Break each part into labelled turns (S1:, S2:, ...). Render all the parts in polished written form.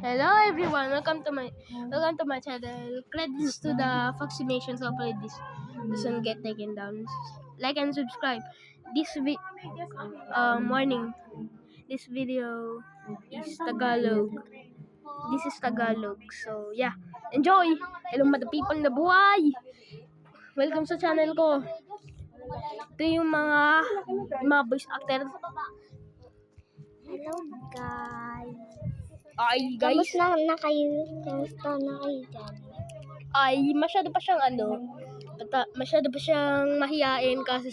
S1: Hello everyone, welcome to my channel. Credits to the vaccinations. Hopefully this doesn't get taken down. Like and subscribe. This morning. This video is Tagalog. This is Tagalog. So yeah, enjoy. Hello mga people na buhay. Welcome sa channel ko. Ito yung mga voice actor.
S2: Hello guys.
S1: Ay guys.
S2: Kamusta na kayo? Kamusta na kayo dyan?
S1: Ay masyado pa siyang masyado pa siyang mahiyain kasi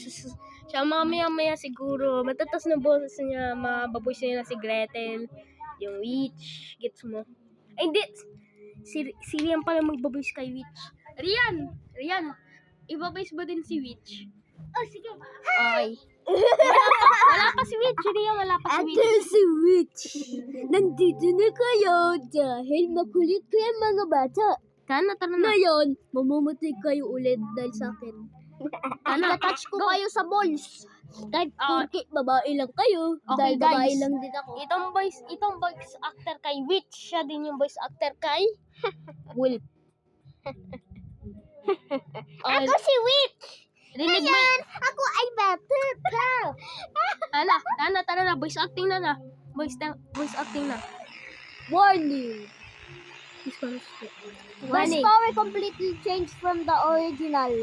S1: siya mamaya siguro matatas na boses niya, mababoy siya na si Gretel, yung witch, gets mo? Ay hindi, si Rian pala magbaboy kay witch. Rian, ibaboy ba din si witch? Oh sige. Ay. Wala pa si witch, Rian, wala pa si witch.
S2: Ate si witch. Nandito na kayo dahil makulit kayo mga bata.
S1: Tara na.
S2: Ngayon, mamamatay kayo ulit dahil sa akin. Touch ko kayo sa balls. Kahit porke babae lang kayo.
S1: Okay,
S2: dahil babae
S1: guys.
S2: lang din ako.
S1: Itong voice actor kay witch, siya din yung voice actor kay wolf.
S2: Ako si witch.
S1: Rinig mo.
S2: Ako ay better girl.
S1: Tara na, voice acting na. Voice acting na.
S2: Warning.
S1: This one is
S2: The story completely changed from the original.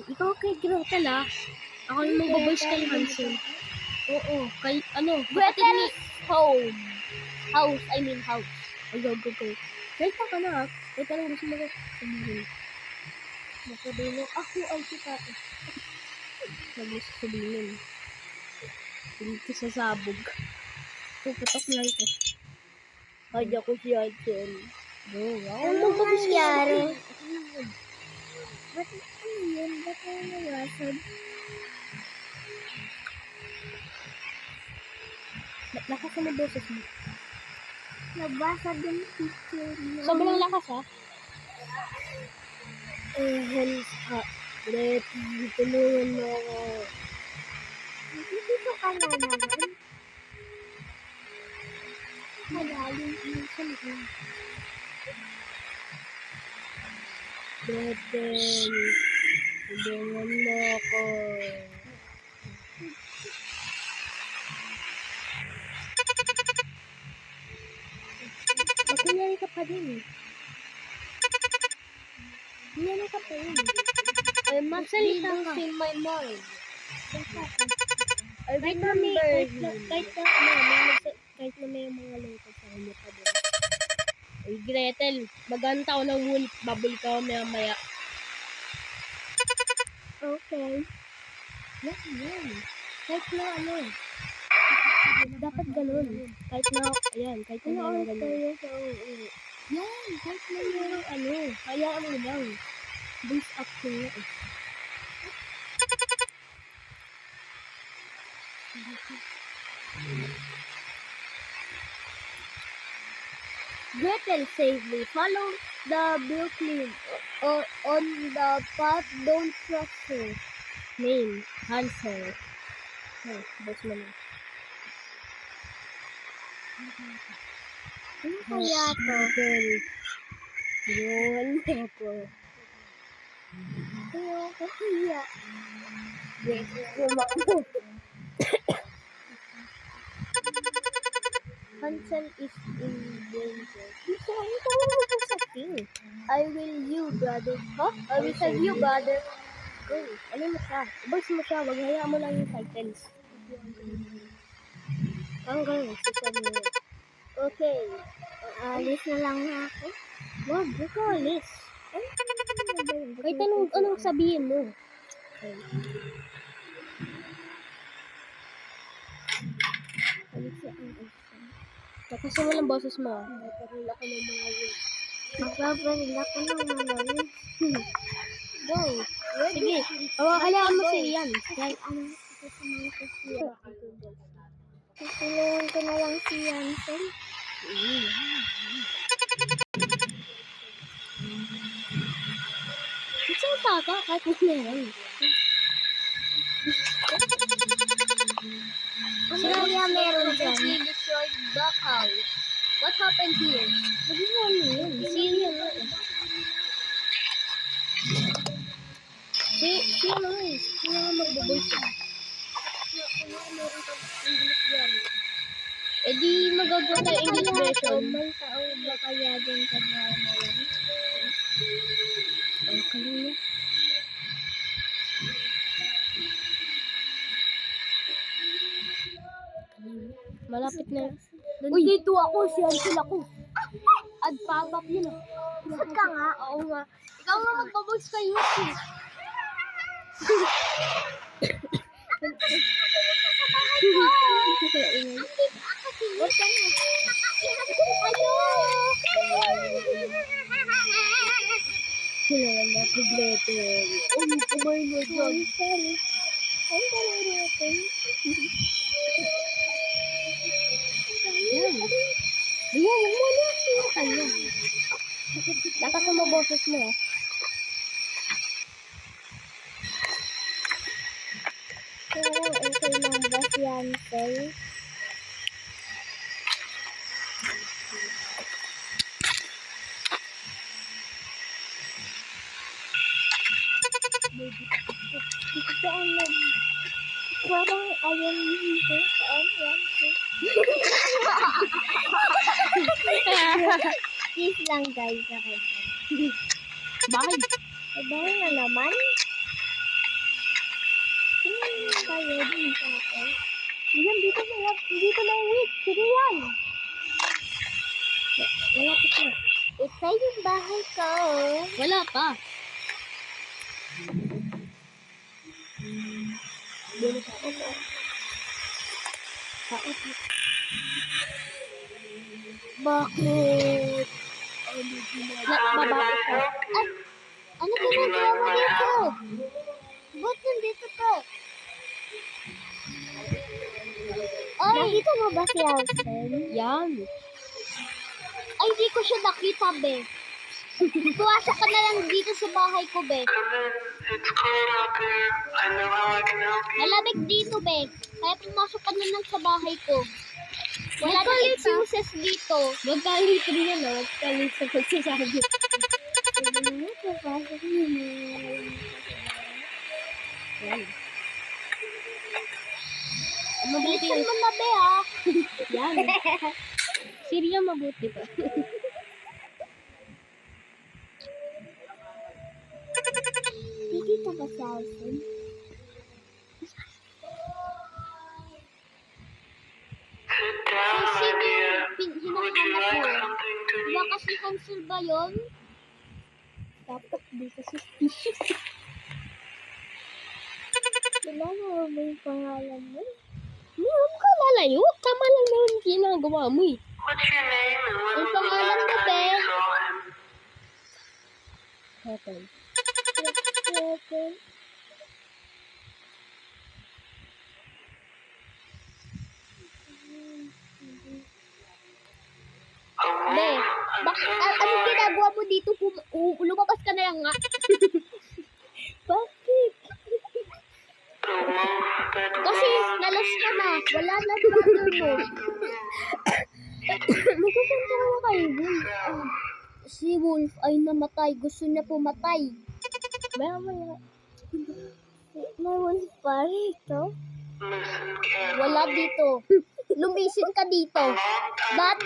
S1: Ikaw kay Gretel Ako yung mag-voice kay Hansel. Oo, kay
S2: Gretel's home. House.
S1: Ay, go. Salta ka na Wait lang, gusto mo ko sabihin.
S2: Nakabilo ako ay si Tata.
S1: Nag-gusto sabihin. Dito sa sabog. Puputok na ito.
S2: Ay, ako si Hansel.
S1: Ano
S2: nangyari? Ba't yun? Ba't nawasad?
S1: Lakas na boses mo.
S2: Nabasag yung picture mo.
S1: Sobrang lakas
S2: Help ka. Betty, tulungan mo ako. Dito ka na naman. Magaling yung saluhin.
S1: Gretel, tulungan mo ako.
S2: Nangyari ka pa din. Nangyari ka pa din.
S1: Ay, magsalita ka.
S2: In my mind. I
S1: Kahit na may mga lungkot sa kanya pa din. Ay, Gretel, maganta ako ng wolf. Babalik ako maya.
S2: Okay.
S1: Yan. Kahit na dapat ganun. Kahit na meron ganun.
S2: Tayo sa uuwi.
S1: Yan, kahit na meron hayaan mo lang. Voice acting nga
S2: Gretel safely. Follow the Brooklyn or on the path. Don't trust her.
S1: Name, Hansel. Boss mo na.
S2: Ano kaya to?
S1: Gretel, tulungan mo ako.
S2: Ayoko kaya. Hansel is in danger. I will you, brother. Huh? I will save you, brother.
S1: Go. Ano mo siya? Boss mo siya. Wag hayaan mo lang yung titles. Hanggang sasabi mo.
S2: Okay. Alis na lang ako.
S1: Wag ka alis. Kahit anong sabihin mo. Okay. Tapos mo lang boses mo.
S2: Magpaparil ako ng mga wings. Magpaparil ako ng mga wings.
S1: Go. Sige. Hayaan mo si Ian.
S2: Kahit ano kasama ko siya. Tutulungan ko na lang si Hansel.
S1: Magsalita ka kahit mo meron.
S2: Ano Australia meron dyan.
S1: We destroyed the house. What happened here?
S2: Naging ano yun?
S1: Syria nga eh. Si ano eh. Si nga magbo-voice ka. Eh di magagawa tayo English version.
S2: May tao ba kaya dyan sa bahay na yan?
S1: Ang kanina. Malapit na.
S2: Uy, dito ako. Siyan sila ko.
S1: Ad pop-up yun ah.
S2: Saan ka nga?
S1: Oo nga. Ikaw nga magbaboys ka YouTube.
S2: Huwag ka na. Ayo!
S1: Sila lang na problete. Umay mo dyan.
S2: Ang dali natin.
S1: Yan. Yan, huwag mo na. Kanya. Dapat mo maboses mo ah.
S2: Parang okay lang ba si Ansel? Saan na? Parang ayan dito. Saan yan? Please lang guys sa kanya.
S1: Bakit?
S2: Sabaw na naman. Sino kayo din sa akin? Yan, dito na wait. Sige yan. Malapit na. Ito yung bahay ko.
S1: Wala pa.
S2: Bakit?
S1: Babae ka.
S2: Ay, ano ginagawa mo dito? Ba't nandito ka? Ay, nakita mo ba si Alsen?
S1: Yan.
S2: Ay, di ko siya nakita, be. Tuwasa ka na lang dito sa bahay ko, be.
S3: It's cold out there. I know how I can help you.
S2: Malamig dito, be. Kaya pumasok ka na lang sa bahay ko. Wala na excuses dito.
S1: Magkalit rin yan ah. Magkalit sa pagsasabi. Yan. Mabuti
S2: Bilisan
S1: yan.
S2: mo na, be, ha?
S1: Yan. Syria mabuti pa.
S2: Dito ba si Alsen?
S3: Sit down, my
S2: Sino
S3: dear.
S2: yung
S3: Would you
S2: hinahanap
S3: like
S2: mo?
S3: something to
S2: Baka
S3: eat?
S2: si Hansel ba yun? Dapat dito suspicious. Kilala mo ba yung pangalan mo?
S1: Hindi mo ka lalayo. Tama lang naman yung ginagawa mo eh.
S3: What's your name and when
S2: Ang
S3: was the
S2: pangalan
S3: last
S2: mo,
S3: time
S2: be?
S3: you saw him?
S1: Happen.
S3: A
S2: Be,
S3: wolf? I'm so
S2: anong
S3: sorry.
S2: ginagawa mo dito? Lumabas ka na lang nga. Bakit?
S3: The wolf that
S2: Kasi
S3: roamed
S2: nalas
S3: these
S2: ka na.
S3: regions
S2: Wala na brother mo.
S1: Magkapunta ka na kayo dun.
S2: Si Wolf ay namatay. Gusto niya pumatay.
S1: Maya.
S2: May Wolf pa rito?
S3: Listen carefully.
S2: Wala dito. Lumisin ka dito.
S3: A long time
S2: Dati,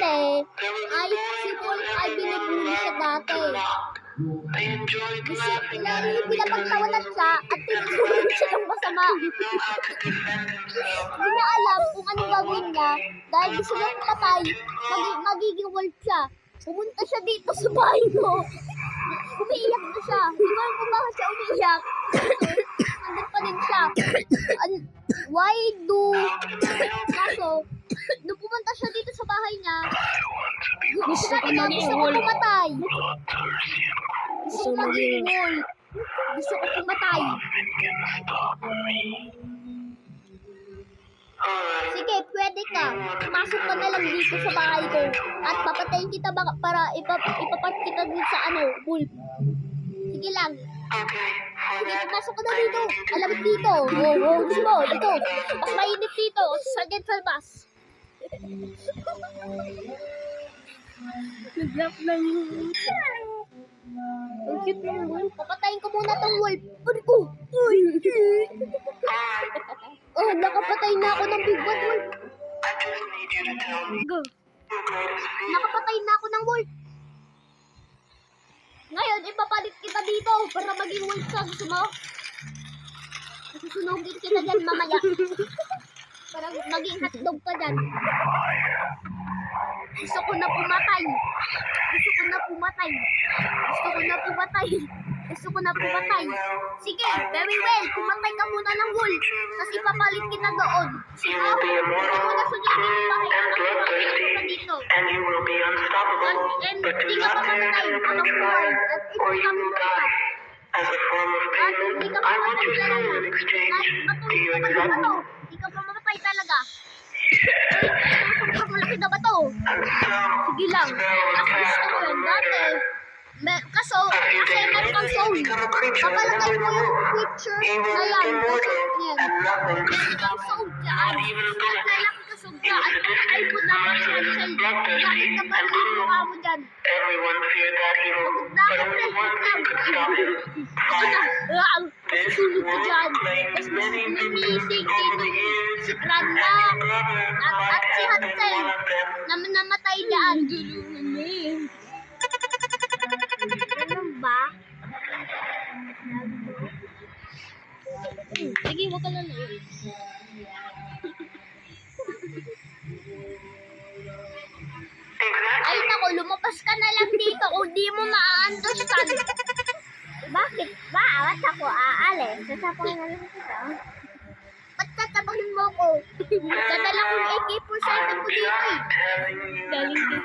S3: there was a
S2: ay
S3: boy
S2: si
S3: who
S2: Wolf ay
S3: never
S2: binibuli siya
S3: learned
S2: dati.
S3: to knock. They enjoyed
S2: Gusto
S3: laughing at him because he
S2: pinapagtawanan
S3: was
S2: siya at tinutulog siya ng masama.
S3: know how to defend himself.
S2: Hindi niya alam kung anong gagawin niya dahil gusto niya pumatay. Magiging wolf siya. Pumunta siya dito sa bahay mo. Umiiyak na siya. Hindi ko alam kung bakit siya umiiyak. Nandun pa din siya. Why do... Kaso, nung pumunta siya dito sa bahay niya, gusto ko pumatay. Gusto ko maging wolf. Gusto ko pumatay.
S3: Alright.
S2: Sige, pwede ka. Pumasok ka na lang dito sa bahay ko. At papatayin kita para ipapat kita dito sa wolf. Sige lang.
S3: Okay.
S2: Sige, pumasok ka na dito. Alamig dito. Oo, gusto mo, dito. Mas mainit dito. Sa Central Bus.
S1: Nag-drop lang yung...
S2: Ang cute ng wolf. Papatayin ko muna tong wolf. Puri ko. Uy. Oh, nakapatay na ako ng big bad wolf.
S3: I just need you to tell me
S1: Go.
S3: your greatest fear.
S2: Nakapatay na ako ng wolf. Ngayon, ipapalit kita dito para maging wolf ka. Gusto mo? Susunugin kita dyan mamaya. Para maging hotdog ka dyan. Gusto ko na pumatay. Gusto ko na pumatay. Gusto ko na pumatay. Gusto ko na pumatay. Sige, very well. Pumatay ka muna ng wolf. Tapos ipapalit kita doon.
S3: You will be immortal, cruel, and bloodthirsty,
S2: dito.
S3: and you will be unstoppable.
S2: And
S3: But do
S2: hindi ka
S3: not
S2: pa
S3: dare
S2: mamatay.
S3: to approach fire, or you will die. As a form of
S2: At hindi
S3: payment,
S2: ka
S3: I
S2: pa
S3: want your soul
S2: mamatay.
S3: in exchange. Do you
S2: Hindi
S3: accept?
S2: Hindi ka pa mamatay talaga. Malaki na ba to?
S3: And so,
S2: Sige lang.
S3: spell was
S2: Kasi
S3: cast
S2: gusto ko
S3: on the
S2: yun dati.
S3: murderer.
S2: Kasi
S3: A few days
S2: meron kang
S3: later,
S2: soul.
S3: you become a creature
S2: Papalagay
S3: resembling
S2: mo
S3: a
S2: yung
S3: wolf.
S2: creature
S3: He
S2: na
S3: was
S2: yan.
S3: immortal,
S2: Yan.
S3: and nothing could
S2: Meron
S3: stop
S2: kang
S3: him.
S2: soul dyan.
S3: Not even a
S2: At
S3: bullet.
S2: lalaki ka soul
S3: He
S2: dyan.
S3: was sadistic,
S2: Ay, puta ka
S3: merciless,
S2: cancel.
S3: bloodthirsty,
S2: Nakita ba
S3: and
S2: yung
S3: cruel.
S2: mukha mo dyan?
S3: Everyone feared that evil, but only one thing could stop him. Fire. This
S2: Susunod ka
S3: wolf
S2: dyan.
S3: claimed
S2: Tapos
S3: many victims
S2: si
S3: over the years,
S2: si
S3: and
S2: Granda.
S3: your brother
S2: At
S3: might
S2: si
S3: have been
S2: Hansel.
S3: one of them.
S2: Namatay dyan. Ganun ba?
S1: Sige, wag ka lang na yun.
S3: Exactly.
S2: Ay nako, lumabas ka na lang dito kung di mo ma-understand. Bakit ba? Ba't ako aalis? Sasapakin na lang kita. Ba't tatapakin mo ko? Dadala ko yung AK-47 ko dito eh.
S3: Telling you
S1: Galing din.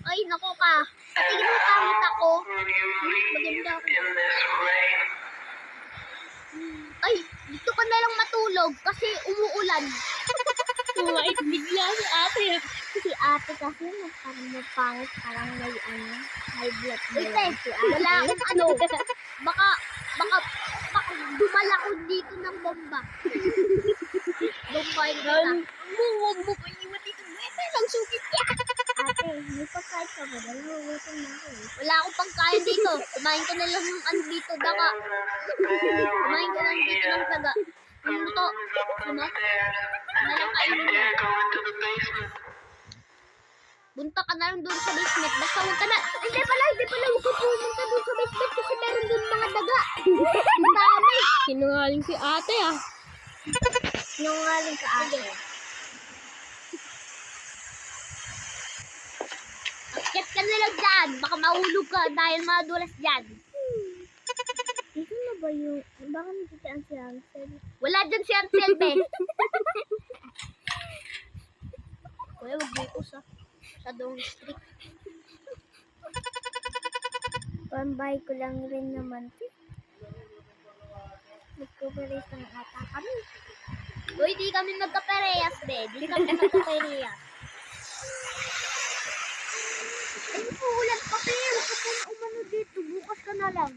S2: Ay nako ka. Sa tingin mo pangit ako.
S3: will you leave
S2: Maganda ako.
S3: in this rain?
S2: Ay, dito ka na lang matulog kasi umuulan.
S1: Kumait bigla si ate.
S2: Si ate kasi parang mapangit, parang may high blood. Ate, wala akong ano. Baka dumala ko dito ng bomba. Bombahin kita.
S1: Huwag mo pa iwan dito. Ito lang sukit ka.
S2: Ate, may pagkain ka ba? Naluluto na ako eh. Wala akong pagkain dito. Kumain ko na lang ng ano dito, daga. Kumain ko lang dito ng daga. Yung luto. Sunod. Nalang kain mo na.
S3: Dare go into the basement.
S2: Punta ka na lang doon sa basement. Basta huwag ka na. Hindi pala. Huwag ka pumunta doon sa basement kasi meron doon mga daga. Ang dami.
S1: Sinungaling si ate ah.
S2: Sinungaling ka ate. Akyat ka na lang dyan. Baka mahulog ka dahil madulas dyan. Ito na ba yung... Baka nagkitaan si Ansel? Wala dyan si Ansel, be. Kuya, wag mo ito sa doong strict. Pambay ko lang rin naman. Nagkupares ng ata kami. Uy, di kami magkaparehas, be. Di kami magkaparehas. Ay, ulan pa, be. Huwag ka po umano dito. Bukas ka na lang.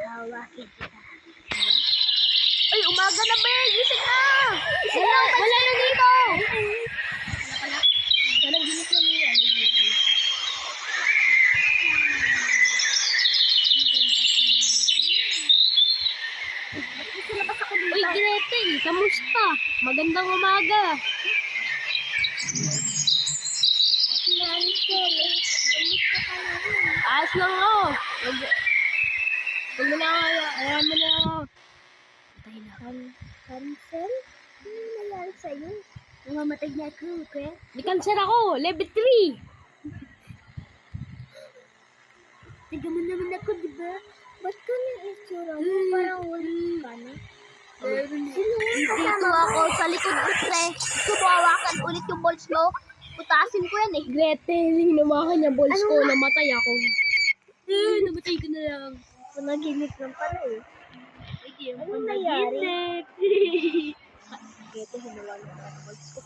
S2: Hawakin kita. Ay, umaga na, be. Gising na. Wala na dito.
S1: Parang ginit na niya. Uy, Gretel, kamusta? Magandang umaga. Ayos lang ako. Huwag mo na ako. Ayan mo na ako. Patay na.
S2: Cancel? Ano nangyari sa'yo? Namamatay niya ako, okay?
S1: May cancer ako. Level 3.
S2: Tiga mo naman ako, di ba? Ba't ka na itsura mo? Parang ulit ka na. Dito ako sa likod ko, pre. Sumawakan ulit yung balls mo. Putasin ko yan eh.
S1: Gretel, hinawakan niya balls
S2: Ano
S1: ko.
S2: nga?
S1: Namatay ako. Namatay ko na lang.
S2: Panaginip lang pala eh.
S1: Ano
S2: Anong nangyari?
S1: Gretel, hinawakan niya ang balls ko.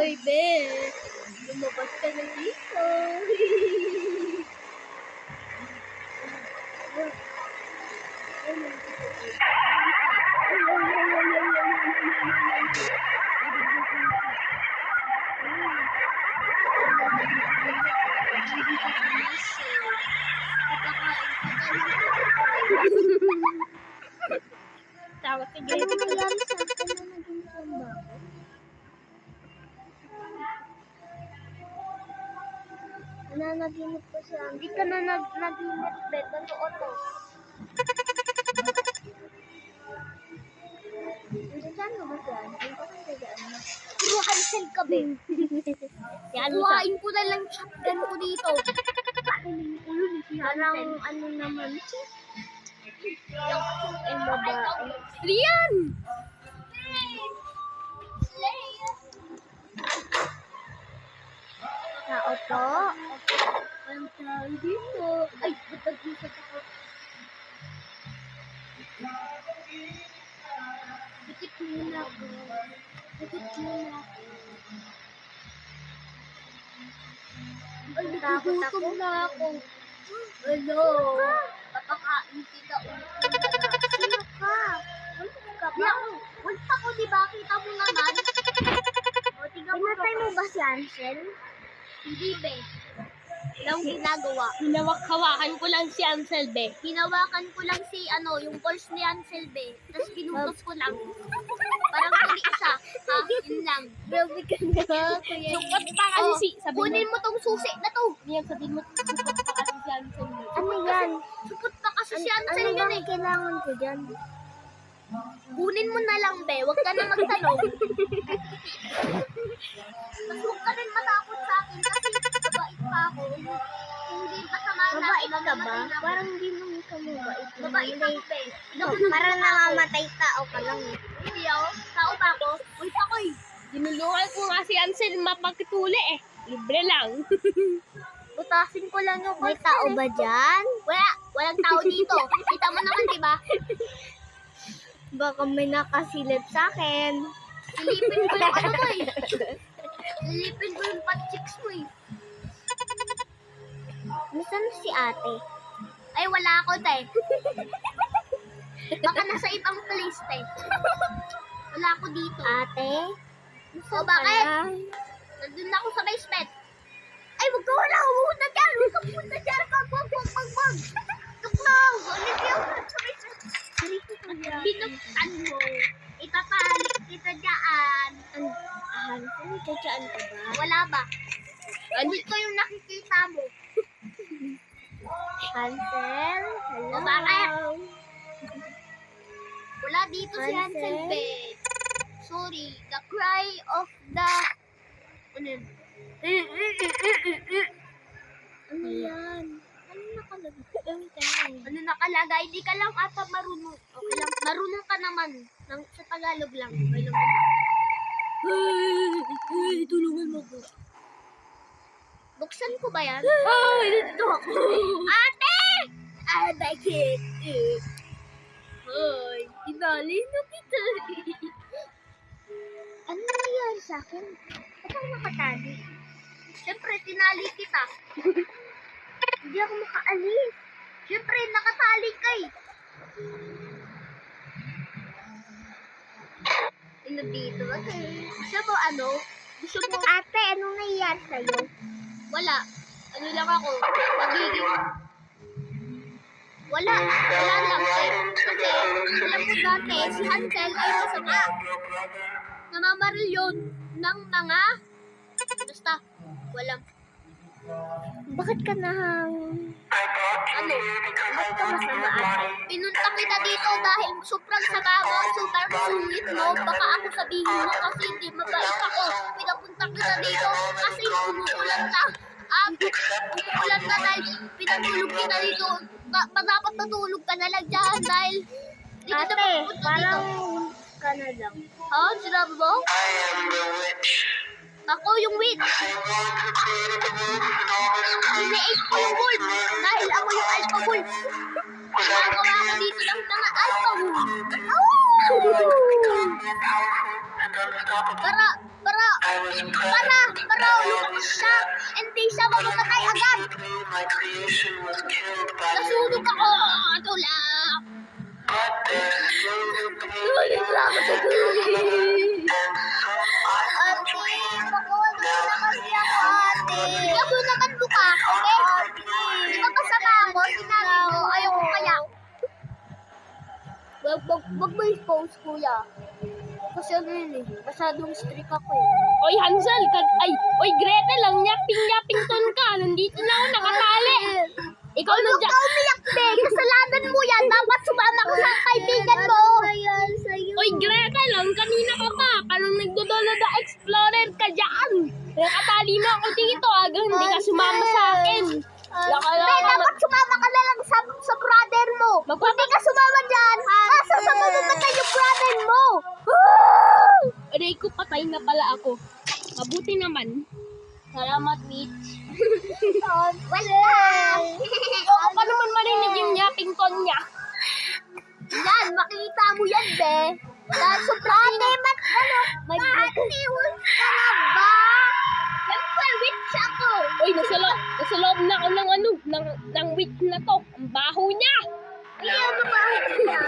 S1: Hoy, be. Lumabas ka na dito. Tawag ka
S2: Ano
S1: dito.
S2: nangyari sa akin na naging tamba ako? Nananaginip ko siya. Hindi ka na naginip, be. Totoo to. Nandiyan mo ba siya? Hindi ko nandiyan mo. Puro Hansel ka, be. Kuhain ko na lang shotgun ko dito. Parang ano naman siya. Yung babae.
S1: Rian!
S2: Tao po.
S1: Ang tao dito.
S2: Ay, batag-isip ako. Dikit muna ako. Dikit muna ako. Ay, nagugutom na ako.
S1: Hello.
S2: Papakain kita ulit. Sino ka? Ulta ka ba? Ulta ko, di ba? Kita mo naman. O, tingnan mo. Pinatay mo ba si Ansel? Hindi, be. Walang ginagawa.
S1: Hinawak-hawakan ko lang si Ansel, be.
S2: Hinawakan ko lang si, yung pulse ni Ansel, be. Tapos pinutos ko lang. Parang tuli isa. Ha? Yun lang.
S1: Grabe ka na. Sukat pa kasi si... Sabi
S2: Kunin mo tong susi na to.
S1: Niyan, sabihin mo, sukat pa kasi si Ansel.
S2: Ano yan? Supot pa kasi si Ansel yun eh. Kailangan ko dyan? Kunin mo na lang, be. Huwag ka na magtanong. Mas huwag ka rin matakot sa akin kasi mabait pa ako. Hindi masama na. Mabait ka ba? Parang hindi mo ka mabait. Mabait ako, be. Parang namamatay tao ka lang eh. Hindi ako. Tao pa ako. Uy, pakoy.
S1: Dinulungan ko nga si Ansel mapagtuli eh. Libre lang.
S2: Utasin ko lang yung May tao ba dyan? Wala. Walang tao dito. Kita mo naman, di ba? Baka may nakasilip sa akin. Silipin ko yung ano mo eh. Silipin ko yung pat-chicks mo eh. Nasaan si ate? Ay, wala ako, te. Baka nasa ibang place, te. Wala ako dito. Ate? O, bakit? Nandun ako sa basement. Ay, wag ka wala. Pumunta dyan. Huwag ka pumunta dyan. Wag. Tuklaw. Ulit yung sa basement. Binuksan mo. Ipapahalik kita dyan. Hansen, dyan ka ba? Wala ba? Hindi ko yung nakikita mo. Hansel? Hello? O bakit? Wala dito si Hansel, be. Sorry. The cry of the... Ano yun? Ano yan? Ano nakalagay? Ano nakalagay? Di ka lang ata marunong. Okay lang. Marunong ka naman. Sa Tagalog lang. Okay lang naman.
S1: Ay, tulungan mo ko.
S2: Buksan ko ba yan?
S1: Ay, dito ako.
S2: Ate! I like it.
S1: Ay, inali na kita.
S2: Ano nangyayari sa akin? Ba't ako nakatali? Siyempre, tinali kita. Hindi ako makaalis. Siyempre, nakatali ka eh. Ano dito? Okay. Gusto mo ano? Gusto mo... Ate, anong nangyayari sa'yo? Wala. Ano lang ako? Magiging... Wala lang eh. Kasi, alam mo dati, si Hansel ay masama. Namamaril yun ng mga... Basta, walang... Bakit ka nang... Ano? Bakit ka masama ate? Pinunta kita dito dahil sobrang sama mo, sobrang sungit mo. Baka ako sabihin mo kasi hindi mabait ako. Pinapunta kita dito kasi umuulan na. Umuulan na dahil pinatulog kita dito. Dapat natulog ka na lang dyan dahil... Ate, parang ka na lang. Ha? Sinabi mo?
S3: I am the witch.
S2: Ako yung witch. Ini-ate ko yung wolf. Dahil ako yung alpha wolf. Gagawa ko dito ng mga alpha wolf. Para, lumakas siya. Hindi siya mamamatay agad. Nasunog ako. Tulak. Tulak ako sa gulit. Ate, makuwag na kasi ako, ate. Hindi ako naman buka, okay? Di ba kasama ako? Sinabi ko, ayoko kaya. Wag mo i-post, kuya. Kasi ano yun eh, masyadong strict ako eh.
S1: Oy, Hansel, oy, Gretel, ang yaping-yaping ton ka. Nandito na ako nakatali. Ikaw na
S2: Huwag ka umiyak, be. Kasalanan mo yan. Dapat sumama ka sa kaibigan mo.
S1: Oy, Gretel, ang kanina ka pa. Parang nagdodolo na explorer ka dyan. Nakatali mo ako dito hanggang hindi ka sumama sa akin.
S2: Be, dapat sumama ka na lang sa brother mo. Hindi ka sumama dyan. Asa sa mamamatay yung brother mo.
S1: Aray ko, patay na pala ako. Mabuti naman.
S2: Salamat, Mitch. Wala.
S1: Oo, pa naman marinig yung yaping ton niya.
S2: Yan, makita mo yan, be. Dahil sobrang may wolf ka na ba? Siyempre, witch ako.
S1: Uy, nasa loob na ako ng witch na to. Ang baho niya.
S2: Ay, ano ba ako niya?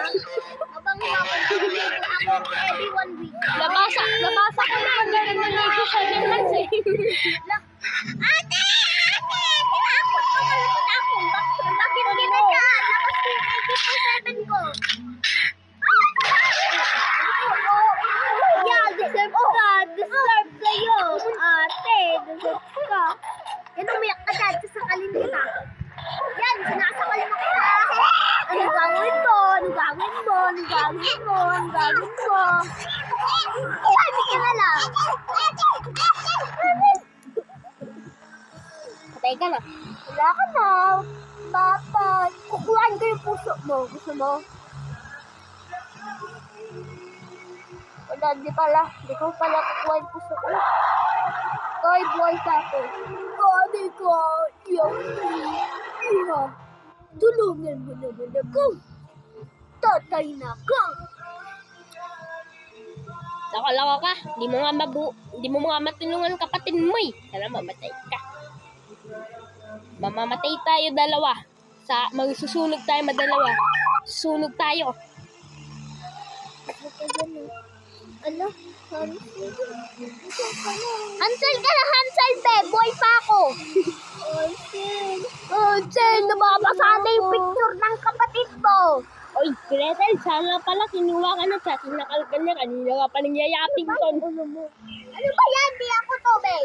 S2: Abang mapagpiliin ako everyone week.
S1: Nabasa ko na ang galing na ligo sa Netflix eh.
S2: Ate! Tinakot ko, malapot ako. Bakit kita ka? Lakas ko yung 80% ko. Yeah, deserve ka. Deserve sa'yo. Ate, deserve ka. Yan, umiyak ka dyan. Sasakalin kita. Yan, sinasakal mo kita. Ano gagawin mo? Ano gagawin mo? Ano gagawin mo? Ano gagawin mo? Sabi ka na lang. Patay ka na. Wala ka na. Dapat. Kukuhaan ko yung puso mo. Gusto mo? Wala, di pala. Di ko pala kukuha yung puso ko. Toy boy ka ako. Kani ko. Iya. Tulungan mo naman ako. Tatay na ka.
S1: Laka ka. Di mo nga matulungan kapatid mo eh. Sana mamatay ka. Mamamatay tayo dalawa. Magsusunog tayo madalawa. Susunog tayo.
S2: Ano? Hansel ka na, Hansel, be. Boy pa ako. Hansel, nababasa na yung picture ng kapatid mo.
S1: Oy, Gretel, sana pala kinuha ka na sa sinakal ka niya. Kanina ka pa nangyayaping ton.
S2: Ano ba yan? Di ako to, be.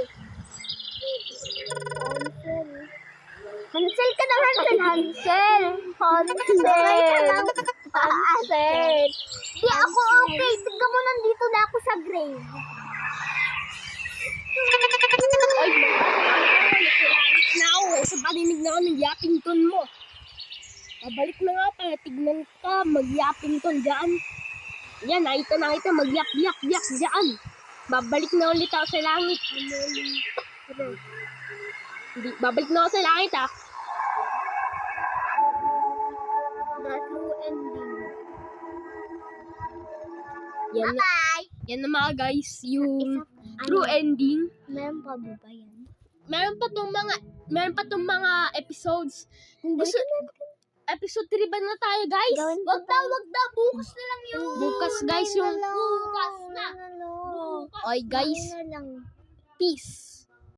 S2: Hansel ka na, Hansel. Hansel. Hansel. Di ako okay. Tignan mo, nandito na ako sa grave.
S1: Oy, nakakalalit na ako eh. Sa paninig na ako ng yaping ton mo. Pabalik na nga pala. Tignan ka, mag-yaping ton dyan. Yan, nakita, mag-yap-yap dyan. Babalik na ulit ako sa langit. Babalik na ako sa langit ah.
S2: The true ending.
S1: Yan,
S2: Bye-bye.
S1: yan na mga guys, yung true ending.
S2: Meron pa ba yan?
S1: Meron pa tong mga episodes. Kung gusto, episode 3 ba na tayo guys?
S2: Wag na. Bukas na lang yun.
S1: Bukas guys yung
S2: Bukas na.
S1: Oy guys, peace.